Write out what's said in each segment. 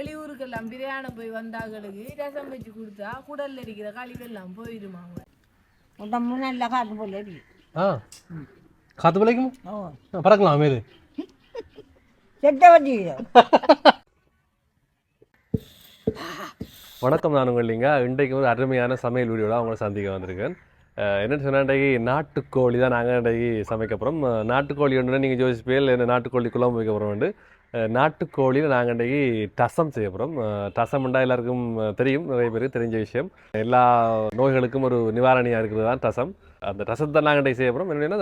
வெளியூருக்கெல்லாம் பிரயாணம் போய் வந்தாங்களுக்கு ரசம் வச்சு கொடுத்தா குடல்ல இருக்கிற கழிவெல்லாம் போயிடுமாங்க. உடம்பு நல்லா காத்து போல இருக்கு. காத்து போலைக்கும் பறக்கலாம் இது செட்ட வச்சு. வணக்கம், நான் உங்கள் இல்லைங்க. இன்றைக்கு ஒரு அருமையான சமையல் வீடியோவில் அவங்கள சந்திக்க வந்திருக்கேன். என்னென்னு சொன்னால் இன்றைக்கு நாட்டுக்கோழி தான் நாங்கள் இன்றைக்கு சமைக்க போகிறோம். நாட்டுக்கோழி ஒன்று நீங்கள் ஜோசிப்பியல் என்ன நாட்டுக்கோழி குழம்பு வைக்க போகிறோம். நாட்டுக்கோழியில் நாங்கள் இன்றைக்கு டசம் செய்ய போகிறோம். டசம்ண்டா எல்லாருக்கும் தெரியும், நிறைய பேருக்கு தெரிஞ்ச விஷயம். எல்லா நோய்களுக்கும் ஒரு நிவாரணியாக இருக்கிறது தான் டசம். அந்த டசத்தை நாங்கள் இன்றைக்கு செய்ய போகிறோம். என்னென்னா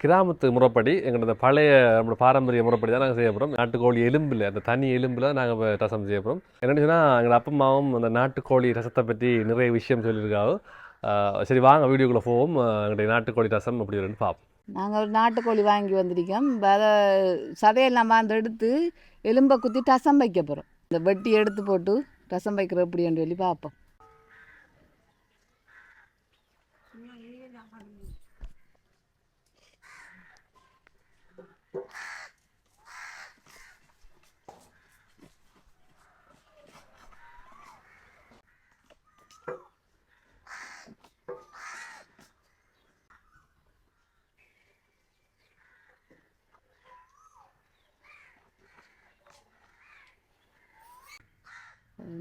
கிராமத்து முறைப்படி எங்களோட பழைய நம்மளோட பாரம்பரிய முறைப்படி தான் நாங்கள் செய்ய போகிறோம். நாட்டுக்கோழி எலும்பில், அந்த தனி எலும்பில் நாங்கள் இப்போ ரசம் செய்ய போகிறோம். என்னென்னு சொன்னால் எங்கள் அப்பா அம்மாவும் அந்த நாட்டுக்கோழி ரசத்தை பற்றி நிறைய விஷயம் சொல்லியிருக்காங்க. சரி வாங்க வீடியோக்குள்ளே போவோம். எங்களுடைய நாட்டுக்கோழி ரசம் அப்படி வருன்னு பார்ப்போம். நாங்கள் ஒரு நாட்டுக்கோழி வாங்கி வந்திருக்கோம். அதை சதையெல்லாம் அந்த எடுத்து எலும்பை குத்தி ரசம் வைக்க போகிறோம். இந்த வெட்டி எடுத்து போட்டு ரசம் வைக்கிற எப்படின்னு சொல்லி பார்ப்போம்.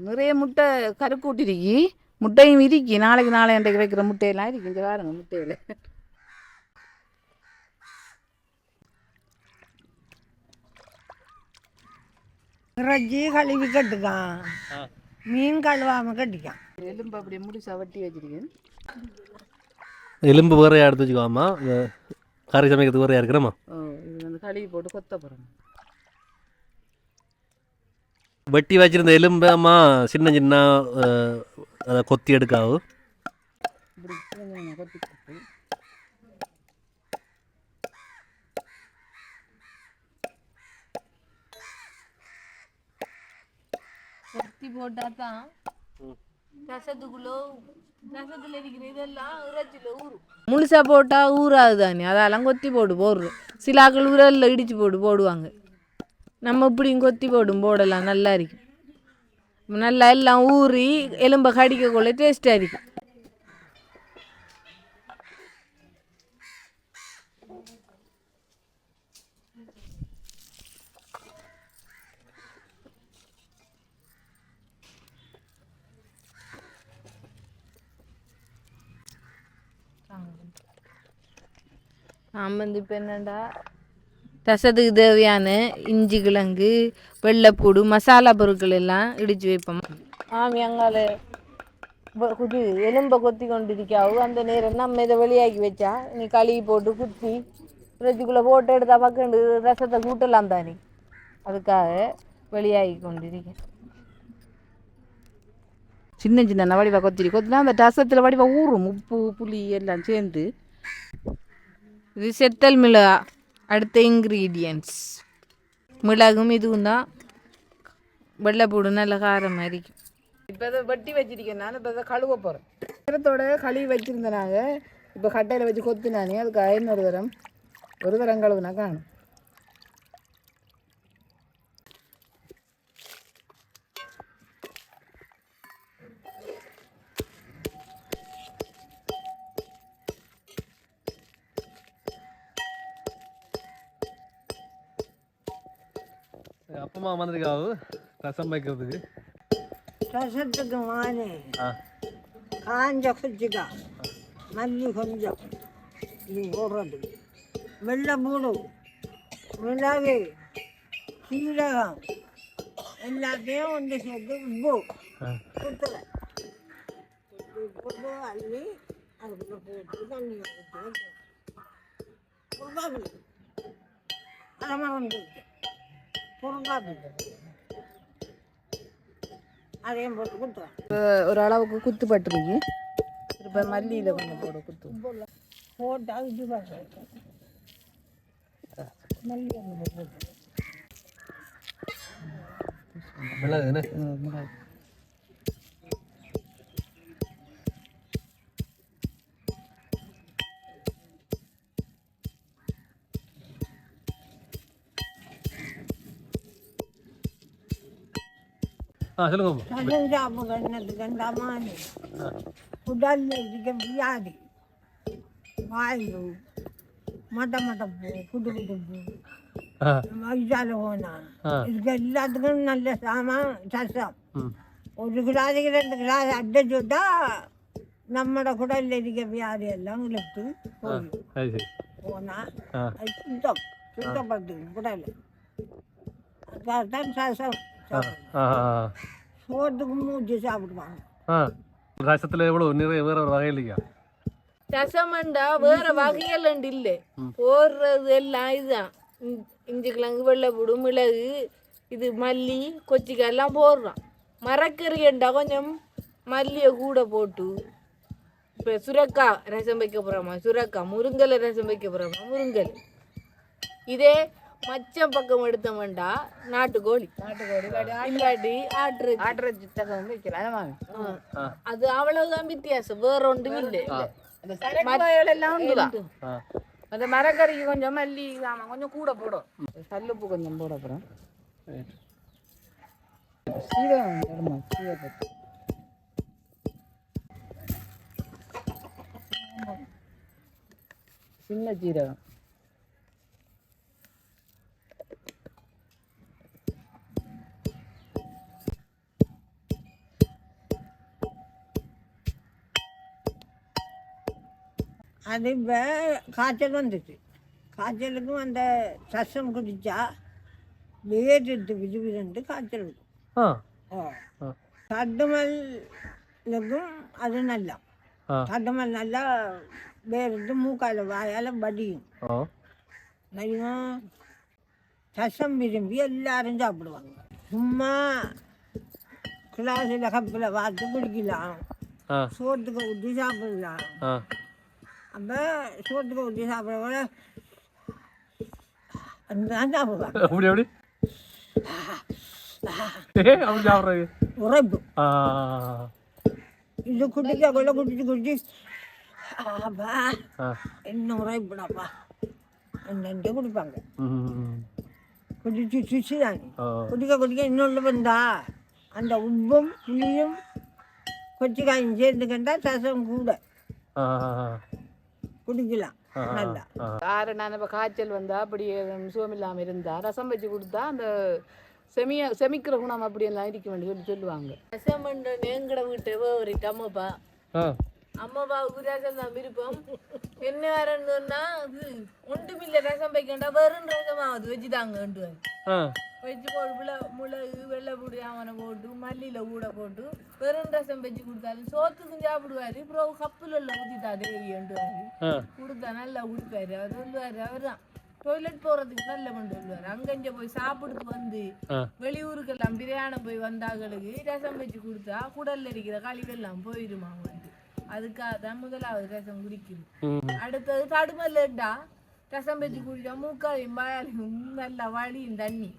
நிறைய முட்டை கருக்கூட்டிருக்கி, முட்டையும் இருக்கி. நாளைக்கு இன்றைக்கு வைக்கிற முட்டையெல்லாம் இருக்கு. இங்கே பாருங்க முட்டையில். இறைச்சி கழுவி கட்டுக்கான், மீன் கழுவாமல் கட்டிக்கான். எலும்பு அப்படியே முடிச்சா வட்டி வச்சிருக்கேன். எலும்பு வேறையா எடுத்து வச்சுக்கோமா, கறி சமைக்கிறதுக்கு வேறையா இருக்கிறோமா. இது வந்து கழுவி போட்டு கொத்த போகிறோம். வெட்டி வச்சிருந்த எலும்பு சின்ன சின்ன அதை கொத்தி எடுக்காவு. கொத்தி போட்டா தான் ரசத்துக்குள்ள ரசத்தில் இருக்கிற இதெல்லாம் இறைச்சியில் ஊறும். முழுசா போட்டா ஊறாது தானே, அதெல்லாம் கொத்தி போடுறோம். சிலாக்கள் உரலில் இடிச்சு போடுவாங்க. நம்ம இப்படியும் கொத்தி போடலாம், நல்லா இருக்கும். நல்லா எல்லாம் ஊறி எலும்பை கடிக்கக்குள்ள டேஸ்ட்டாக இருக்கும். இப்போ என்னண்டா ரசத்துக்கு தேவையான இஞ்சி, கிழங்கு, வெள்ளைப்பூடு, மசாலா பொருட்கள் எல்லாம் இடித்து வைப்போம். அங்கால குதி எலும்பை கொத்தி கொண்டு இருக்காவு. அந்த நேரம் நம்ம இதை வெளியாக்கி வச்சா நீ கழுவி போட்டு குத்தி ஃப்ரிட்ஜுக்குள்ளே போட்டு எடுத்தா பக்கம் ரசத்தை கூட்டலாம் தானே, அதுக்காக வெளியாகி கொண்டிருக்கேன். சின்ன சின்ன வடிவா கொத்தினா அந்த ரசத்தில் வடிவா ஊறும். உப்பு புளி எல்லாம் சேர்ந்து. இது செத்தல் மிளகா. அடுத்த இன்க்ரீடியன்ட்ஸ் மிளகும் இதுவும் தான். வெள்ளைப்பூடு நல்ல காரம் மாதிரி. இப்போ இதை வெட்டி வச்சிருக்கேன். நான் இப்போ இதை கழுவ போகிறேன். நேரத்தோட கழுவி வச்சுருந்தேனாங்க. இப்போ கட்டையில் வச்சு கொத்தினானே, அதுக்கு ஒரு தரம் கழுவுனா காணும். அப்பமா வந்திருக்காவு ரசம் வைக்கிறதுக்கு. ரசத்துக்கு மானே காஞ்ச குச்சிக்கா, மல்லி கொஞ்சம் இது போடுறதுக்கு, வெள்ளைப்பூடு, மிளகு, சீரகம் எல்லாத்தையும் ஒன்று சேர்த்து உப்பு குத்துறேன். போட்டு அள்ளி அதுக்குள்ள போட்டு தண்ணி ஊற்றி பொருங்காப்பி பொருங்காப்பி அதையும் போட்டு குத்துறேன். ஒரு அளவுக்கு குத்து பட்டுருக்கு. இப்போ மல்லியில் கொஞ்சம் குத்து போட்டு அவிச்சு பார்க்குறேன். மல்லி போட்டு மிளகு சொல்லுங்க. ரசம் சாப்பிட என்னத்துக்கு மாதிரி உடல்ல இருக்க வியாதி வாயு மட்டமட்டப்பு குட்டு குட்டுப்பு வயிற்றால போனா இதுக்கு எல்லாத்துக்கும் நல்ல சாமான் ரசம். ஒரு கிளாஸுக்கு 2 கிளாஸ் அடைச்சு விட்டா நம்மளோட குடல்ல இருக்க வியாதி எல்லாம் இழுத்து போனா சுத்தப்படுத்தும் குடல். அதுக்காகத்தான் ரசம் சோத்துக்கு மூச்சு சாப்பிடுவாங்க. ரசத்தில் எவ்வளோ நிறைய வேற ஒரு வகை இல்லையா? ரசமண்டா வேற வகைகள் இல்லை, போடுறது எல்லாம் இதுதான். இஞ்சி கிழங்கு வெள்ளைப்பூடு மிளகு இது மல்லி கொச்சிக்காய் எல்லாம் போடுறான். மரக்கறிண்டா கொஞ்சம் மல்லியை கூட போட்டு இப்போ சுரக்காய் ரசம் வைக்க போகிறோமா சுரக்காய், முருங்கலை ரசம் வைக்க போகிறோமா முருங்கல். இதே மச்சம் பக்கம் எடுத்தோம்டா நாட்டுக்கோழி இல்லாட்டி ஆட்டுறச்சி தகம் வைக்கலாம். அது அவ்வளவுதான் வித்தியாசம், வேற ஒன்றும் இல்லை. எல்லாம் உண்டுதான். அந்த மரக்கறிக்கு கொஞ்சம் மல்லி சாமான் கொஞ்சம் கூட போடும், கல்லுப்பு கொஞ்சம் போட போகிறோம். சீரகம் சீரகத்தை சின்ன சீரகம் அது இப்போ காய்ச்சல் வந்துச்சு. காய்ச்சலுக்கும் அந்த ரசம் குடித்தா வேறு விதுவிதுண்டு காய்ச்சல் இருக்கும். தடுமலுக்கும் அது நல்லா தடுமல் நல்லா வேறு மூக்கால் வாயால் வடியும். நிறைய ரசம் விரும்பி எல்லாரும் சாப்பிடுவாங்க. சும்மா கிளாஸில் கப்பில் பார்த்து குடிக்கலாம், சோத்துக்கு ஊற்றி சாப்பிடலாம். அப்போ சோத்துக்கு ஊற்றி சாப்பிட அதுதான் சாப்பிடுவாங்க. உரைப்பு இது குடிக்க கொள்ள குடிச்சு குடிச்சு அப்பா என்ன உரைப்புடாப்பா என்னன்ட்டு குடிப்பாங்க. குடிச்சு சுச்சு தானே குடிக்க குடிக்க இன்னொன்று வந்தா அந்த உப்பும் புளியும் கொச்சிக்காயும் சேர்ந்துக்கிட்டா ரசம் கூட குடிக்கலாம் நல்லா. நான் இப்போ காய்ச்சல் வந்தால் அப்படி சுகமில்லாமல் இருந்தால் ரசம் வச்சு கொடுத்தா அந்த செமிக்கிற குணம் அப்படியெல்லாம் இருக்க வேண்டிய சொல்லுவாங்க. ரசம் பண்ண எங்கட வீட்டு ஒரு அம்மாப்பா அம்மாப்பாவுக்கு ரசம் தான் விருப்பம். என்ன வேறன்னு சொன்னா அது ஒன்றுமில்லை ரசம் வைக்கண்டா வெறும் ரசமாவது வச்சு தாங்க வச்சு போட்டு மிளகு வெள்ளைப்பூடி அவனை போட்டு மல்லியில் கூட போட்டு வெறும் ரசம் வச்சு கொடுத்தாலும் சோத்துக்கும் சாப்பிடுவாரு. அப்புறம் கப்பில் உள்ள ஊற்றிட்டா தேவின்ட்டுவாரு கொடுத்தா நல்லா குடிப்பாரு. அவர் சொல்லுவார் அவர் தான் டொய்லெட் போகிறதுக்கு நல்ல கொண்டு வருவார். அங்கங்கே போய் சாப்பிட்டு வந்து வெளியூருக்கெல்லாம் பிரியாணம் போய் வந்தாங்களுக்கு ரசம் வச்சு கொடுத்தா குடல்ல இருக்கிற கழிவெல்லாம் போயிடுமா வந்து. அதுக்காக தான் முதலாவது ரசம் குடிக்குது. அடுத்தது தடுமல்லா ரசம் வச்சு குடிச்சா மூக்காலையும் வாயாலையும் நல்லா வலியும் தண்ணி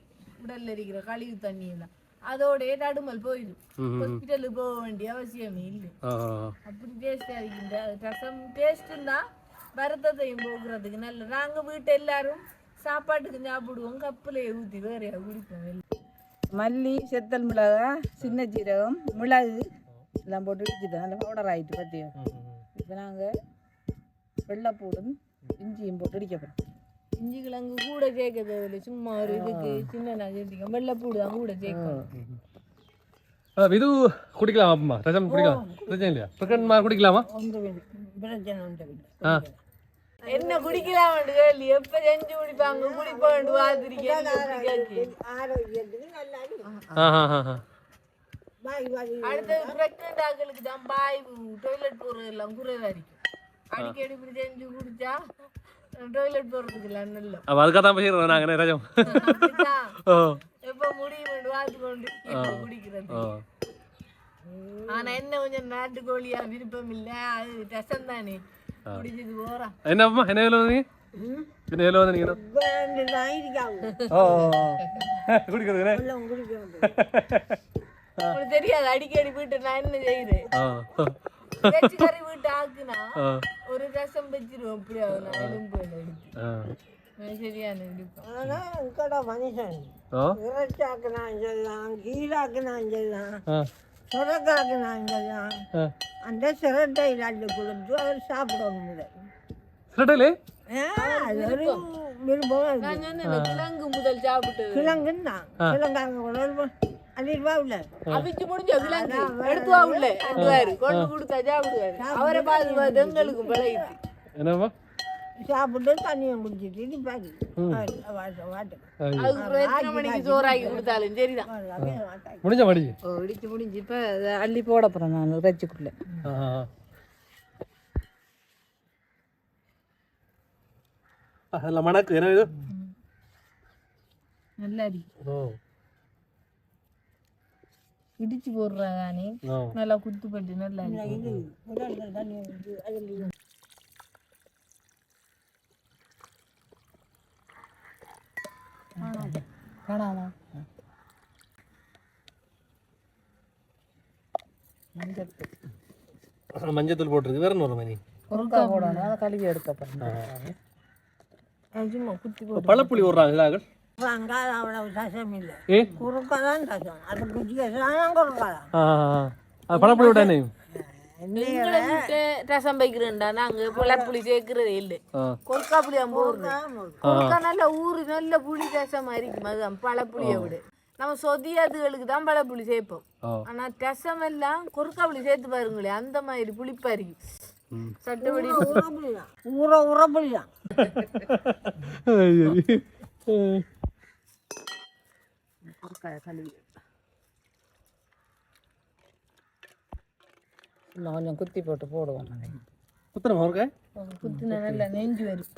உடல்ல இருக்கிற கழிவு தண்ணி எல்லாம் அதோடய தடுமல் போயிடும். ஹாஸ்பிட்டலுக்கு போக வேண்டிய அவசியமே இல்லை. அப்படி டேஸ்டா இருக்கின்ற ரசம் டேஸ்ட்னா வருத்தத்தையும் போக்குறதுக்கு நல்ல. நாங்கள் வீட்டை எல்லாரும் சாப்பாட்டுக்கு சாப்பிடுவோம், கப்பிலையை ஊற்றி வேறையா குடிப்போம். மல்லி செத்தல் மிளகா சின்ன சீரகம் மிளகு எல்லாம் போட்டு வச்சுதான் நல்லா பவுடர் ஆகிட்டு பார்த்தியா. இப்போ நாங்கள் வெள்ளைப்பூடும் இஞ்சியும் போட்டு அடிக்கப்போம். இஞ்சி கிழங்கு கூட சேர்க்க தேவையில்லை, சும்மா ஒரு இதுக்கு சின்ன சேர்த்திக்க வெள்ளைப்பூடு தான் கூட சேர்க்கணும். இது குடிக்கலாமா ரசம்? குடிக்கலாம், பிரச்சனை இல்லையா? பிரச்சனை குடிக்கலாமா? என்ன குடிக்கலாம் கேள்வி எப்ப செஞ்சு குடிப்பாங்க குடிப்பாண்டு வாதிரிக்கேன். அடுத்தது பிரெக்னென்ட் ஆக்களுக்கு தான் பாய் டொய்லெட் போறதெல்லாம் குறைவா இருக்கும். அடிக்கடி இப்படி செஞ்சு குடிச்சா டொய்லெட் போறதுக்கு எல்லாம் நல்ல. அதுக்காக தான் போயிடுறோம் நாங்க ரசம் எப்ப முடியும் வாத்து கொண்டு குடிக்கிறது. ஆனா என்ன கொஞ்சம் நாட்டுக்கோழியா விருப்பம் இல்ல, அது ரசம் தானே குடிச்சது போறா. என்னப்பா என்ன வேலை வந்து என்ன வேலை வந்து நீங்க உங்களுக்கு தெரியாது அடிக்கடி வீட்டு நான் என்ன செய்யறேன். கறி வீட்டு ஆக்குனா ஒரு ரசம் வச்சிருவோம். அப்படியாவது நான் எலும்பு எடுத்து சரியான இடிப்பு. ஆனால் இருக்கடா மனுஷன் ஓ இறைச்சாக்கு நான் சொல்லலாம், கீழாக்கு நான் சொல்லலாம், ஆ சுரக்காக்கு நான் சொல்லலாம். ஆ அந்த சிரட்டை இல்லாட்டி கொடுத்து அவர் சாப்பிடணும் இல்லை. சிரட்டையிலே அது ஒரு விருப்பம் இருக்கு. நான் சொன்னேன் கிழங்கு முதல் சாப்பிட்டு கிழங்குன்னு தான் கிழங்காங்க கூட அதிர்வா இல்லை. அவிச்சு முடிஞ்ச கிழங்கு எடுத்துவா உள்ள எடுத்துவாரு கொண்டு கொடுத்தா சாப்பிடுவாரு. அவரை பார்த்து எங்களுக்கும் விளையுது. என்னம்மா சாப்பிட்டு தண்ணியை குடிச்சிட்டு நிப்பாரு வாட்டு அதுக்கு எத்தனை மணிக்கு சோறாக்கி கொடுத்தாலும் சரிதான். முடிஞ்ச மடி இடிச்சு முடிஞ்சு இப்ப அதை அள்ளி போட போறேன் நான் இறைச்சிக்குள்ள. அதில் மணக்கு என்ன இது நல்லா அடி ஓ இடிச்சு போடுறானே நல்லா குத்துப்பட்டு நல்லா அடி. இது முதல்ல தண்ணியை குடிச்சு அதில் காணாமா மஞ்சள் மஞ்சத்தூள் போட்டிருக்கு வேற ஒரு மணி பொருட்கா போடணும். அதை கழுவி எடுக்க போறேன். சும்மா குத்தி போட்டு பழப்புளி விடுறாங்க அங்காத அவ்வளவு தசம் இல்லை. ஏ குறுக்கதான் தசம். அது குச்சிக்கலாம் குறுக்காதான். அது பழப்புளி விட்டானே ரசம் வைக்கிறேன்டா நாங்க புளி சேர்க்கிறதே இல்லை. கொற்கா புளி போடுறோம். கொற்கா நல்ல ஊரு நல்ல புளி ரசம் இருக்கும். அதுதான் பழப்புளியை விட நம்ம சொதியாதுகளுக்கு தான் பழப்புளி சேர்ப்போம். ஆனா ரசம் எல்லாம் கொற்கா புளி சேர்த்து பாருங்களேன் அந்த மாதிரி புளிப்பா இருக்கு. சட்டப்படி ஊற உரப்புலிதான். கழுவி கொஞ்சம் குத்தி போட்டு போடுவோம். குத்துறமா இருக்க குத்தின நல்ல நெஞ்சு வரும்.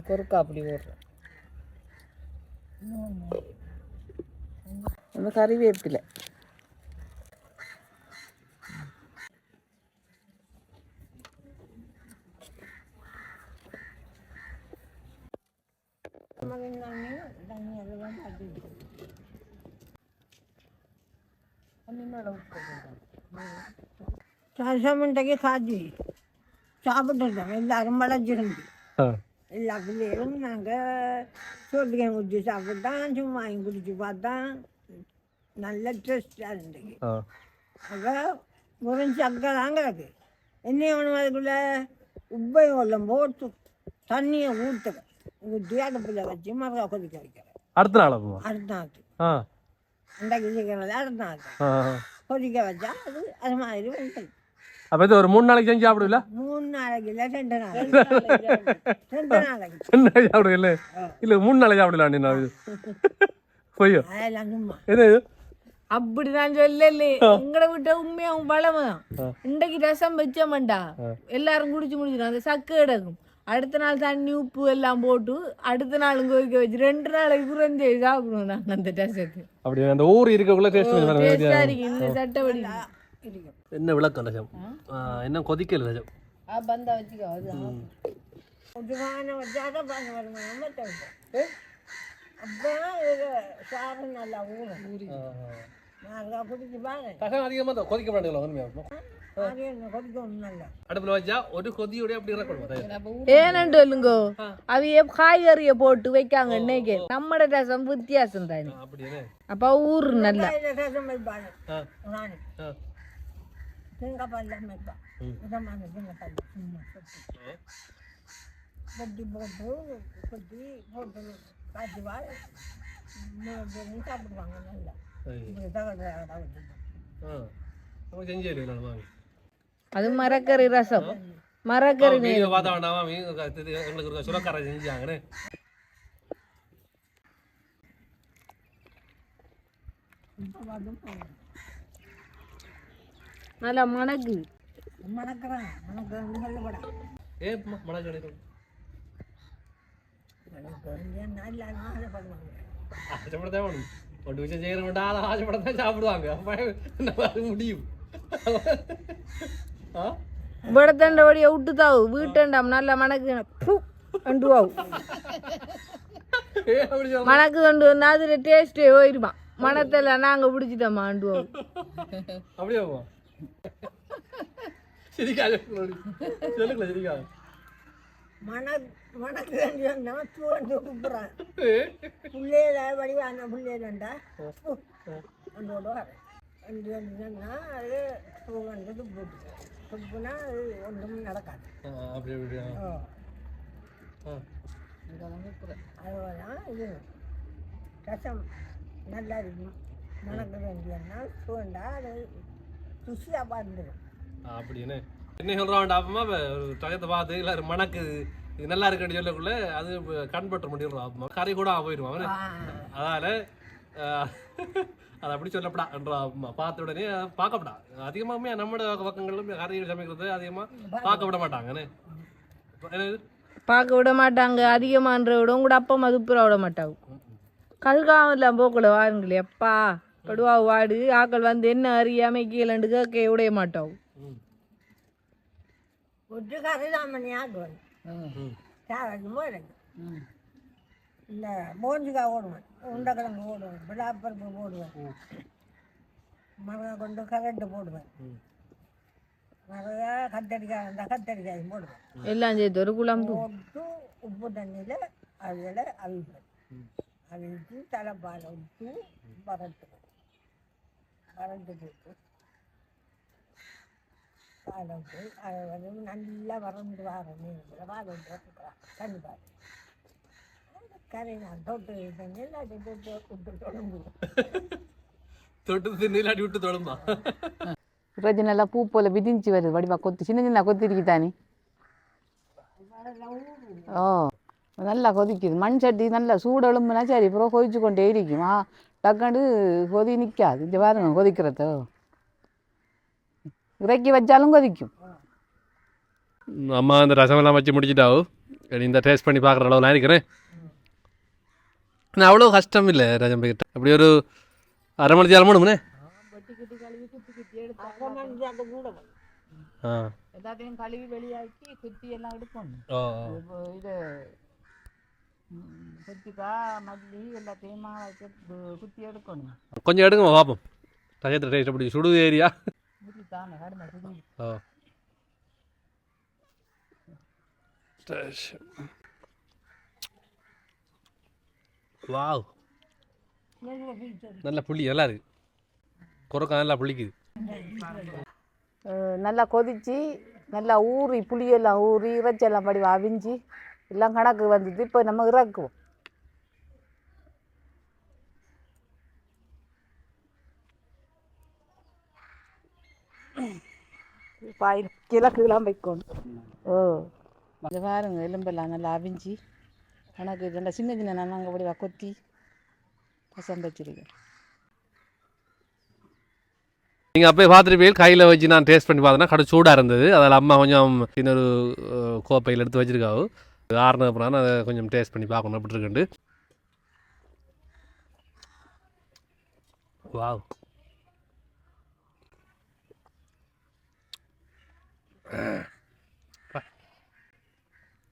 கொறுக்கா அப்படி போடுறோம். அந்த கறிவேப்பிலை ரசமுண்டைக்கு காய்ச்சி சாப்பிட்டுட்டோம். எல்லாரும் வளைச்சிருந்து எல்லா பிள்ளைகளும் நாங்கள் சோத்துக்காய் குடிச்சு சாப்பிட்டான். சும்மா வாங்கி குடிச்சு பார்த்தோம். நல்ல டேஸ்டாக இருந்துச்சு. அப்போ ஒரு சக்கரை தான் கிடக்கு. என்ன வேணும் அதுக்குள்ளே உப்பை வெள்ளம் போட்டு தண்ணியை ஊற்றுறேன். ஊற்றி அடுப்பில் வச்சு மறுக்கா கொதிக்க வைக்கிறேன். அடுத்த நாள் அடுத்த நாள் அன்றைக்கு சீக்கிரம் அடுத்த நாள் கொதிக்க வச்சா அது அது மாதிரி வந்துடும். அப்போ இது ஒரு 3 நாளைக்கு செஞ்சு சாப்பிடுவில்ல? 3 நாளைக்கு இல்லை 2 நாளைக்கு 2 நாளைக்கு 2 நாளைக்கு சாப்பிடுவில்ல? இல்லை 3 நாளைக்கு சாப்பிடலாம். நான் இது பொய்யோ அதெல்லாம் சும்மா என்ன இது அப்படி நான் சொல்லலே. உங்களை விட்ட உண்மையாவும் பழமதான். இன்றைக்கு ரசம் வச்சோம்டா எல்லாரும் குடிச்சு முடிச்சிடும். அந்த சக்கு கிடக்கும். அடுத்த நாள் தண்ணி உப்பு எல்லாம் போட்டு அடுத்த நாளும் கொதிக்க வச்சு 2 நாளைக்கு குறைஞ்சு சாப்பிடுவோம் நாங்கள் அந்த ரசத்தை. அப்படி அந்த ஊர் இருக்கக்குள்ள டேஸ்ட் இந்த சட்டப்படி என்ன விளக்கம் ரசம் என்ன கொதிக்கல ரசம் பந்தா வச்சுக்கோ. அதுதான் புதுவான வச்சாதான் பாங்க வருமானம் மற்ற அப்போ இது சாறு நல்லா ஊறும். நான் குடிச்சு பாரு. ரசம் அதிகமாக கொதிக்க மாட்டேங்களா? கொதிக்கணும் நல்லா. அடுப்புல வச்சா ஒரு கொதியோட அப்படி இறக்கணும். ஏனண்டு இல்லைங்கோ அவைய காய்கறிய போட்டு வைக்காங்க. இன்னைக்கு நம்மட ரசம் வித்தியாசம் தானே. அப்ப ஊர் நல்லா ரசம் வைப்பாங்க. நானு தேங்காய் பால்லாம் வைப்பேன். இதமான தேங்காய் பால் கொட்டி போட்டு கொட்டி போட்டு காய்ச்சி வாய் சாப்பிடுவாங்க நல்லா. அது மரக்கறி ரசம். மரக்கறி சுரக்கார செஞ்சாங்க. நல்லா மணக்கு மணக்கிறேன் சொல்லப்படா. ஆசைப்படத்தான் ஒரு விஷயம் செய்யற வேண்டாம். ஆசைப்படத்தான் சாப்பிடுவாங்க. அப்ப முடியும். விடத்தண்டபடியை விட்டுதாவு வீட்டண்டாம் நல்லா மணக்கு அண்டுவாவு மணக்கு கொண்டு வந்தா அதுல டேஸ்டே போயிருமா மணத்தில் நாங்கள் பிடிச்சிட்டோம்மா அண்டுவாவு அப்படியே சரிக்காது சொல்லுங்களா சரிக்கா மணக்கு சொன்னா தூண்டு கூப்பிட்றான் பிள்ளையில வடிவான பிள்ளைலண்டா அந்தோட சொன்னா அது தூண்டு துப்பு துப்புனா அது ஒன்றும் நடக்காது அதுதான் இது ரசம் நல்லா இருக்கும் மணக்க வேண்டியன்னா தூண்டா அது ருசியாக பார்த்துடும் அப்படின்னு என்ன சொல்கிறான் அப்பமா ஒரு டயத்தை பார்த்து இல்லை மணக்கு இது நல்லா இருக்குன்னு சொல்லக்குள்ள அது கண்பற்ற முடியும் அப்பமா கறி கூட போயிடுவான் அதனால் அதை அப்படி சொல்லப்படா என்றா பார்த்த உடனே பார்க்கப்படா அதிகமாகவே நம்மளோட பக்கங்களும் கறி சமைக்கிறது அதிகமாக பார்க்க விட மாட்டாங்கன்னு பார்க்க விட மாட்டாங்க அதிகமான்ற விட கூட அப்பா மதுப்புற விட மாட்டாங்க கல்காவெல்லாம் போக்குள்ள வாருங்களே அப்பா படுவா வாடு ஆக்கள் வந்து என்ன அறியாம கீழண்டு கேட்க விடைய மாட்டோம் ஒட்டு கரைதாமணி ஆடுவேன் சாவடிக்கும் இந்த போஞ்சிக்காய் ஓடுவேன் உருண்டைக்கிழங்கு ஓடுவேன் விழாப்பருப்பு போடுவேன் மரம் கொண்டு கரண்ட்டு போடுவேன் நிறைய கத்தரிக்காய் இருந்தால் கத்தரிக்காயும் போடுவேன் எல்லாம் சேர்த்து ஒரு குழம்பு போட்டு உப்பு தண்ணியில் அதில் அவிப்பேன் அவிச்சு தலைப்பால் விட்டு பரட்டுவேன் பரட்டு போட்டு பால் விட்டு அதை வந்து நல்லா வறண்டு வர மீன் பால் விட்டு தண்ணி பால் கரை நான் தொட்டு தண்ணி எல்லாத்தையும் தொட்டு விட்டு தொடங்குவோம் தொட்டு தின்னு இல்லாட்டி விட்டு தொடங்குமா ரோஜு நல்லா பூ போல விதிஞ்சு வருது வடிவா கொத்து சின்ன சின்ன கொத்தி இருக்குதானே ஓ நல்லா கொதிக்குது மண் சட்டி நல்லா சூடு எலும்புனா சரி அப்புறம் கொதிச்சு கொண்டே இருக்குமா டக்காண்டு கொதி நிற்காது இந்த பாருங்க கொதிக்கிறதோ இறக்கி வச்சாலும் கொதிக்கும் அம்மா அந்த ரசமெல்லாம் வச்சு முடிச்சுட்டாவோ இந்த டேஸ்ட் பண்ணி பார்க்குற அளவு நான் இருக்கிறேன் நான் அவ்வளோ கஷ்டம் இல்லை ரஜம் கிட்ட அப்படி ஒரு அரை மணி நேரம் பண்ணுமுண்ணே எல்லாத்தையும் கழுவி வெளியாக்கி குத்தி எல்லாம் எடுக்கணும் இது குத்திக்காய் மல்லி எல்லாத்தையும் குத்தி எடுக்கணும் கொஞ்சம் எடுங்க பார்ப்போம் டயத்தில் டேஸ்ட் அப்படி சுடுது ஏரியா தானே கடுமை சுடு ஓ வாவ் நல்ல புளி நல்லா இருக்கு குறைக்கா நல்லா புளிக்குது நல்லா கொதிச்சு நல்லா ஊறி புளியெல்லாம் ஊறி இறைச்செல்லாம் படி அவிஞ்சு எல்லாம் கணக்கு வந்தது இப்போ நம்ம இறக்குவோம் கிழக்குலாம் வைக்கணும் ஓ இது பாருங்க எலும்பெல்லாம் நல்லா அவிஞ்சு கணக்கு நல்லா சின்ன சின்ன நாங்கள் அப்படி கொத்தி ரசம் வச்சிருக்கேன் நீங்கள் அப்போயே பார்த்துருப்பீங்க கையில் வச்சு நான் டேஸ்ட் பண்ணி பார்த்தேன்னா கடை சூடாக இருந்தது அதில் அம்மா கொஞ்சம் இன்னொரு கோப்பையில் எடுத்து வச்சுருக்காவு ஆறுனது அப்புறம் அதை கொஞ்சம் டேஸ்ட் பண்ணி பார்க்கணும் அப்படி இருக்குண்டு வாவ்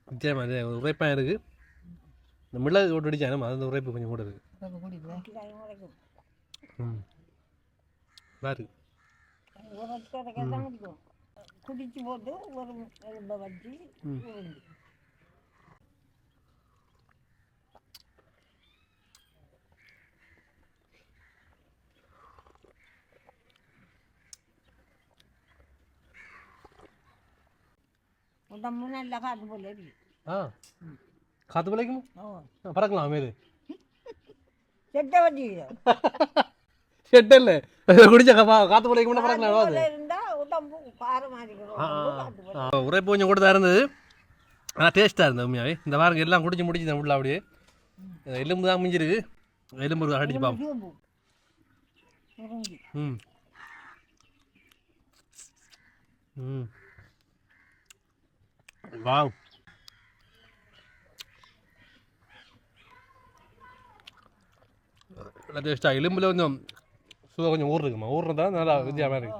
நிச்சயமா இது உரைப்பாக இருக்குது இந்த மிளகு ஓட்டு அடிச்சாலும் அது உரைப்பு கொஞ்சம் கூட இருக்குது பாரு குடிச்சு போட்டு ஒரு எலும்பை வச்சு உடம்பு நல்லா காத்து போல இருக்கு காத்து போலைக்கும் பறக்கலாம் மேலே செட்டை வச்சு செட்டு இல்லை குடிச்ச காத்து போலைக்கும் பறக்கலாம் இருந்தா உடம்பு பாரு மாதிரி உரைப்பு கொஞ்சம் கூட தான் இருந்தது ஆனால் டேஸ்ட்டாக இருந்தது உண்மையாவே இந்த வாரங்க எல்லாம் குடிச்சு முடிச்சு உள்ள அப்படியே எலும்பு தான் மிஞ்சிருக்கு எலும்பு அடிச்சு பார்ப்போம் ம் ம் வாவ் நல்லா டேஸ்ட்டாக எலும்பில் கொஞ்சம் சுவை கொஞ்சம் ஊர் இருக்குமா ஊர்றதா நல்லா வித்தியாசமாக இருக்கு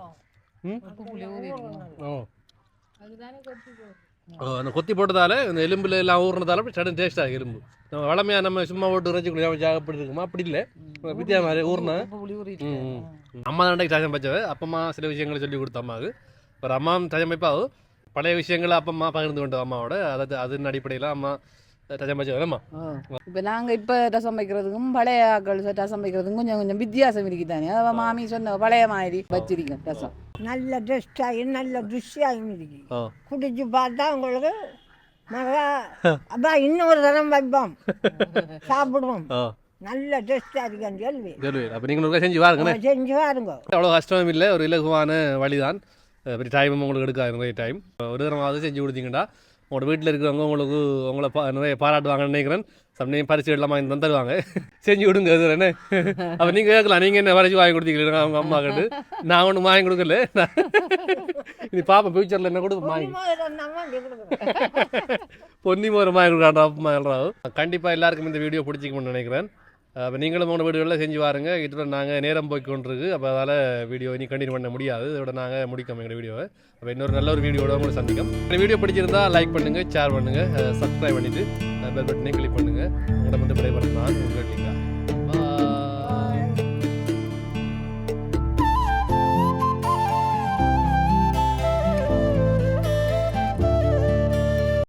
ம் ஓ அந்த கொத்தி போட்டதால இந்த எலும்புல எல்லாம் ஊறுனதால அப்படி சடன் டேஸ்ட்டாக எலும்பு நம்ம வளமையாக நம்ம சும்மா போட்டு இறைச்சி குடிக்காம சாப்பிட்டு இருக்குமா அப்படி இல்லை வித்தியா மாதிரி ஊர்னா அம்மா தான் சாயம் பச்சவை அப்பம்மா சில விஷயங்களை சொல்லி கொடுத்த அம்மாவுக்கு ஒரு அம்மா சாயம் வைப்பாவும் பழைய விஷயங்களை அப்பம்மா பகிர்ந்து கொண்ட அம்மாவோட அதன் அடிப்படையில் அம்மா ரசம் வச்சுக்கலாமா இப்போ நாங்கள் இப்போ ரசம் வைக்கிறதுக்கும் பழைய ஆக்கள் ரசம் வைக்கிறதுக்கும் கொஞ்சம் கொஞ்சம் வித்தியாசம் இருக்குதானே அதாவது மாமி சொன்ன பழைய மாதிரி வச்சிருக்கேன் ரசம் நல்ல டேஸ்டாகி நல்ல ருசியாகவும் இருக்கு குடிச்சு பார்த்தா உங்களுக்கு மகா அப்பா இன்னொரு தரம் வைப்போம் சாப்பிடுவோம் நல்ல டேஸ்டாக இருக்கான்னு சொல்லி அப்போ நீங்கள் ஒரு செஞ்சு பாருங்கண்ணே செஞ்சு பாருங்க அவ்வளோ கஷ்டமும் இல்லை ஒரு இலகுவான வழிதான் பெரிய டைமும் உங்களுக்கு எடுக்காது நிறைய டைம் ஒரு தரமாவது செஞ்சு கொடுத்தீங்கன்னா உங்களோட வீட்டில் இருக்கிறவங்க உங்களை நிறைய பாராட்டுவாங்கன்னு நினைக்கிறேன் சமயம் பரிசு எல்லாம் வாங்கி தான் தருவாங்க செஞ்சு விடுங்க அது என்ன அப்போ நீங்கள் கேட்கலாம் நீங்கள் என்ன பரிசு வாங்கி கொடுத்தீங்களா அவங்க அம்மா கிட்ட நான் ஒன்றும் வாங்கி கொடுக்கல இது பாப்பா ஃபியூச்சரில் என்ன கூட வாங்கி பொன்னி மோரம் வாங்கி கொடுக்காண்டா அப்பா எல்லாரும் கண்டிப்பாக எல்லாருக்கும் இந்த வீடியோ பிடிச்சிக்கணும்னு நினைக்கிறேன் அப்போ நீங்களும் உங்களோட வீடியோவில் செஞ்சு பாருங்க இதோட நாங்கள் நேரம் போய்க்கொண்டிருக்கு அப்போ அதால் வீடியோ இனி கண்டினியூ பண்ண முடியாது இதோட நாங்கள் முடிக்கோம் எங்கள் வீடியோவை அப்போ இன்னொரு நல்ல ஒரு வீடியோட உங்களை சந்திக்கும் இந்த வீடியோ பிடிச்சிருந்தா லைக் பண்ணுங்கள் ஷேர் பண்ணுங்கள் சப்ஸ்கிரைப் பண்ணிவிட்டு பெல் பட்டனை கிளிக் பண்ணுங்கள் உங்களை வந்து விடைபெறும் நான் உங்கள்